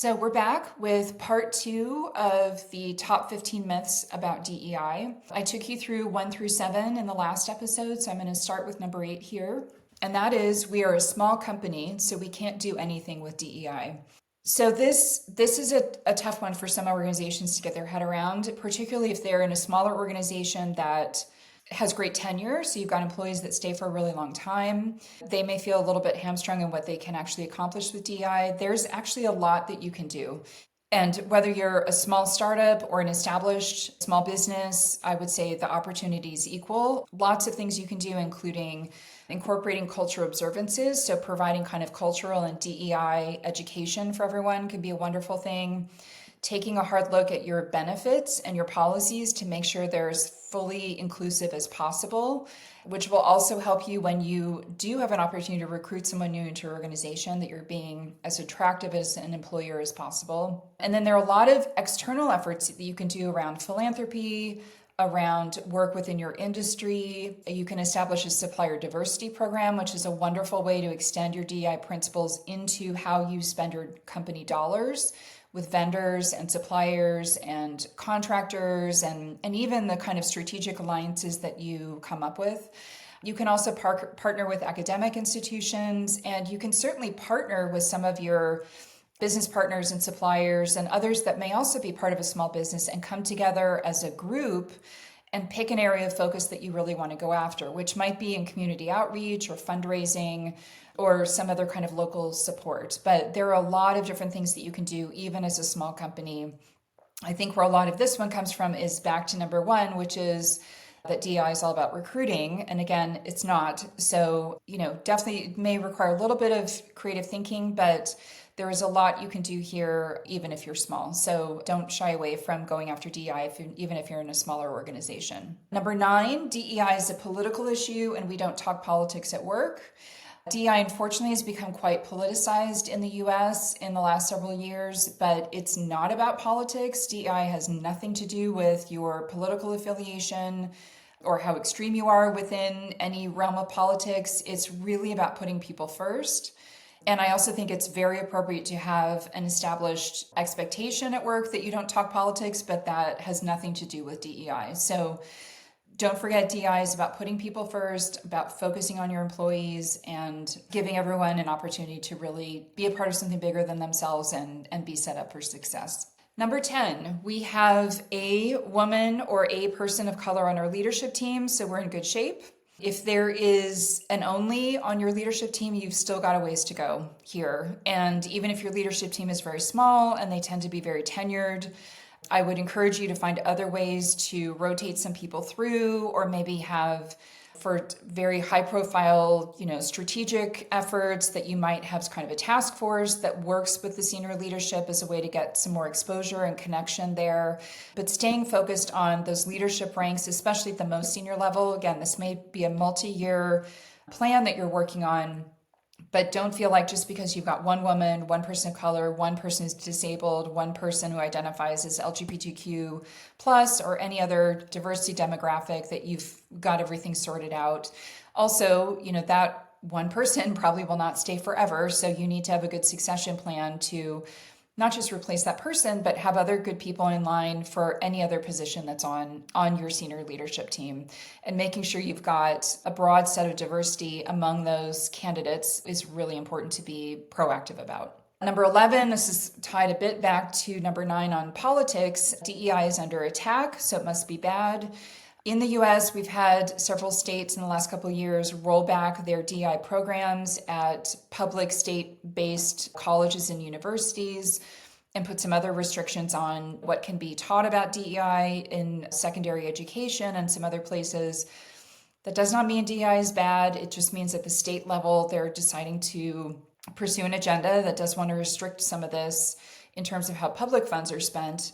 So we're back with part 2 of the top 15 myths about DEI. I took you through 1 through 7 in the last episode, so I'm going to start with number 8 here. And that is, we are a small company, so we can't do anything with DEI. So this is a tough one for some organizations to get their head around, particularly if they're in a smaller organization that has great tenure. So you've got employees that stay for a really long time. They may feel a little bit hamstrung in what they can actually accomplish with DEI. There's actually a lot that you can do. And whether you're a small startup or an established small business, I would say the opportunity is equal. Lots of things you can do, including incorporating culture observances. So providing kind of cultural and DEI education for everyone could be a wonderful thing. Taking a hard look at your benefits and your policies to make sure they're as fully inclusive as possible, which will also help you when you do have an opportunity to recruit someone new into your organization, that you're being as attractive as an employer as possible. And then there are a lot of external efforts that you can do around philanthropy, around work within your industry. You can establish a supplier diversity program, which is a wonderful way to extend your DEI principles into how you spend your company dollars with vendors and suppliers and contractors and even the kind of strategic alliances that you come up with. You can also partner with academic institutions, and you can certainly partner with some of your business partners and suppliers and others that may also be part of a small business and come together as a group and pick an area of focus that you really want to go after, which might be in community outreach or fundraising or some other kind of local support. But there are a lot of different things that you can do even as a small company. I think where a lot of this one comes from is back to number 1, which is that DEI is all about recruiting. And again, it's not. So, definitely may require a little bit of creative thinking, but there is a lot you can do here, even if you're small. So don't shy away from going after DEI, even if you're in a smaller organization. Number 9, DEI is a political issue, and we don't talk politics at work. DEI, unfortunately, has become quite politicized in the US in the last several years, but it's not about politics. DEI has nothing to do with your political affiliation or how extreme you are within any realm of politics. It's really about putting people first. And I also think it's very appropriate to have an established expectation at work that you don't talk politics, but that has nothing to do with DEI. So don't forget, DEI is about putting people first, about focusing on your employees and giving everyone an opportunity to really be a part of something bigger than themselves and be set up for success. Number 10, we have a woman or a person of color on our leadership team, so we're in good shape. If there is an only on your leadership team, you've still got a ways to go here. And even if your leadership team is very small and they tend to be very tenured, I would encourage you to find other ways to rotate some people through, or maybe have, for very high profile, strategic efforts, that you might have kind of a task force that works with the senior leadership as a way to get some more exposure and connection there. But staying focused on those leadership ranks, especially at the most senior level. Again, this may be a multi-year plan that you're working on, but don't feel like just because you've got one woman, one person of color, one person is disabled, one person who identifies as LGBTQ plus, or any other diversity demographic, that you've got everything sorted out. Also, that one person probably will not stay forever. So you need to have a good succession plan to not just replace that person, but have other good people in line for any other position that's on your senior leadership team. And making sure you've got a broad set of diversity among those candidates is really important to be proactive about. Number 11, this is tied a bit back to number 9 on politics. DEI is under attack, so it must be bad. In the US, we've had several states in the last couple of years roll back their DEI programs at public state-based colleges and universities, and put some other restrictions on what can be taught about DEI in secondary education and some other places. That does not mean DEI is bad. It just means at the state level, they're deciding to pursue an agenda that does want to restrict some of this in terms of how public funds are spent.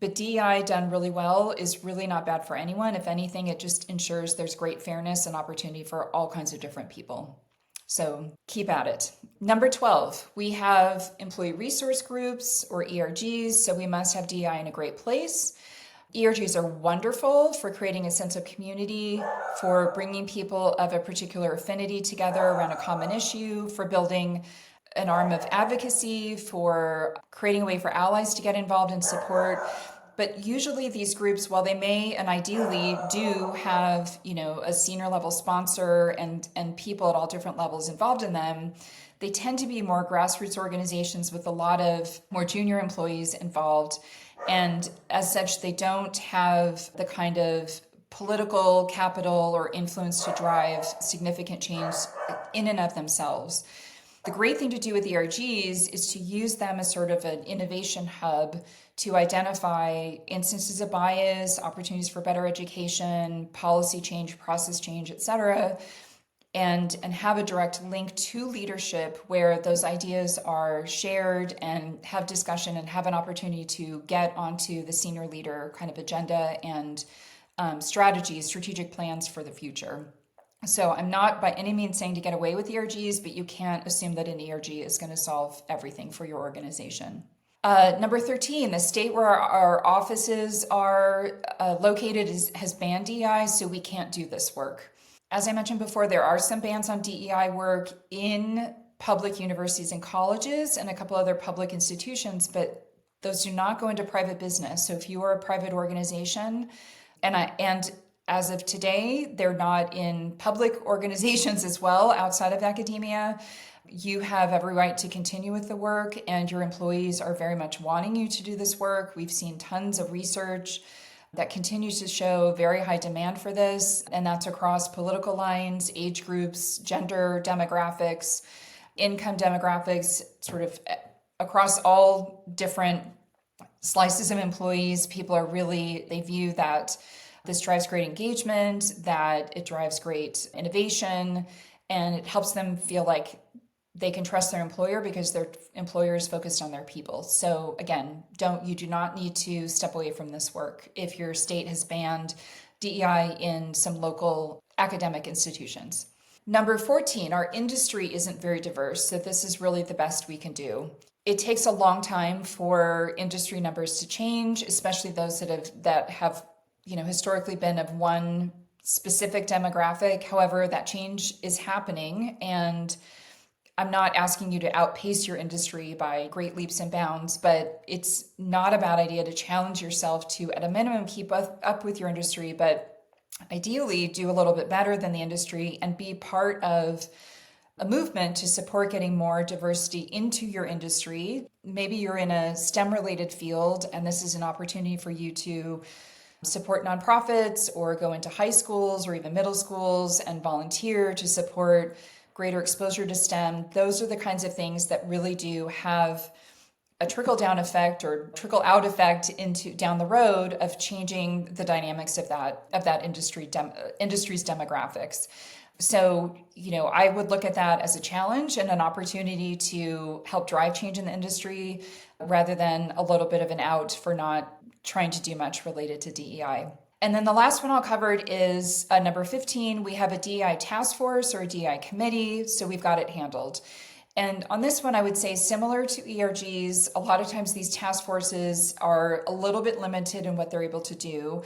But DEI done really well is really not bad for anyone. If anything, it just ensures there's great fairness and opportunity for all kinds of different people. So keep at it. Number 12, we have employee resource groups, or ERGs, so we must have DEI in a great place. ERGs are wonderful for creating a sense of community, for bringing people of a particular affinity together around a common issue, for building an arm of advocacy, for creating a way for allies to get involved and support. But usually these groups, while they may and ideally do have, a senior level sponsor and people at all different levels involved in them, they tend to be more grassroots organizations with a lot of more junior employees involved. And as such, they don't have the kind of political capital or influence to drive significant change in and of themselves. The great thing to do with ERGs is to use them as sort of an innovation hub to identify instances of bias, opportunities for better education, policy change, process change, et cetera, and have a direct link to leadership where those ideas are shared and have discussion and have an opportunity to get onto the senior leader kind of agenda and strategic plans for the future. So I'm not by any means saying to get away with ERGs, but you can't assume that an ERG is going to solve everything for your organization. Number 13, the state where our offices are located has banned DEI, so we can't do this work. As I mentioned before, there are some bans on DEI work in public universities and colleges and a couple other public institutions, but those do not go into private business. So if you are a private organization, and as of today, they're not in public organizations as well outside of academia, you have every right to continue with the work, and your employees are very much wanting you to do this work. We've seen tons of research that continues to show very high demand for this, and that's across political lines, age groups, gender demographics, income demographics, sort of across all different slices of employees. People are they view that this drives great engagement, that it drives great innovation, and it helps them feel like they can trust their employer because their employer is focused on their people. So again, you do not need to step away from this work if your state has banned DEI in some local academic institutions. Number 14, our industry isn't very diverse, so this is really the best we can do. It takes a long time for industry numbers to change, especially those that have historically been of one specific demographic. However, that change is happening, and I'm not asking you to outpace your industry by great leaps and bounds, but it's not a bad idea to challenge yourself to, at a minimum, keep up with your industry, but ideally do a little bit better than the industry and be part of a movement to support getting more diversity into your industry. Maybe you're in a STEM-related field, and this is an opportunity for you to support nonprofits or go into high schools or even middle schools and volunteer to support greater exposure to STEM. Those are the kinds of things that really do have a trickle-down effect or trickle-out effect into down the road of changing the dynamics of that industry's demographics. So, I would look at that as a challenge and an opportunity to help drive change in the industry rather than a little bit of an out for not trying to do much related to DEI. And then the last one I'll cover is number 15. We have a DEI task force or a DEI committee, so we've got it handled. And on this one, I would say similar to ERGs, a lot of times these task forces are a little bit limited in what they're able to do.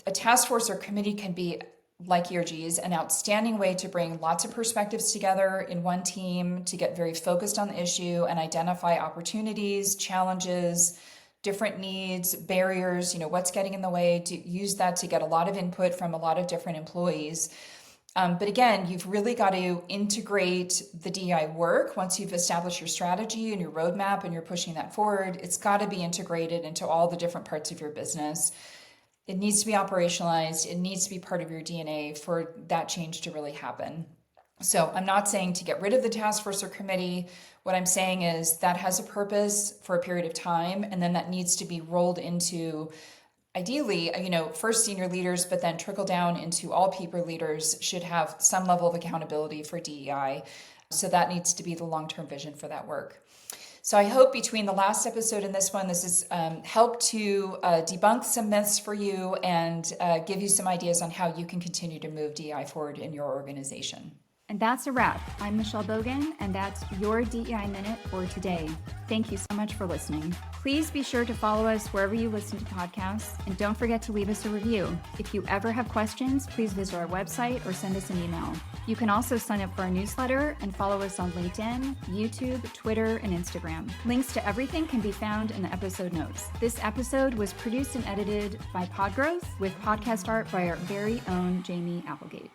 A task force or committee can be, like ERGs, an outstanding way to bring lots of perspectives together in one team to get very focused on the issue and identify opportunities, challenges, different needs, barriers, what's getting in the way, to use that to get a lot of input from a lot of different employees. But again, you've really got to integrate the DEI work. Once you've established your strategy and your roadmap and you're pushing that forward, it's got to be integrated into all the different parts of your business. It needs to be operationalized. It needs to be part of your DNA for that change to really happen. So I'm not saying to get rid of the task force or committee. What I'm saying is that has a purpose for a period of time, and then that needs to be rolled into, ideally, first senior leaders, but then trickle down into all people leaders should have some level of accountability for DEI. So that needs to be the long-term vision for that work. So I hope between the last episode and this one, this has helped to debunk some myths for you and give you some ideas on how you can continue to move DEI forward in your organization. And that's a wrap. I'm Michelle Bogan, and that's your DEI Minute for today. Thank you so much for listening. Please be sure to follow us wherever you listen to podcasts, and don't forget to leave us a review. If you ever have questions, please visit our website or send us an email. You can also sign up for our newsletter and follow us on LinkedIn, YouTube, Twitter, and Instagram. Links to everything can be found in the episode notes. This episode was produced and edited by Podgrowth with podcast art by our very own Jamie Applegate.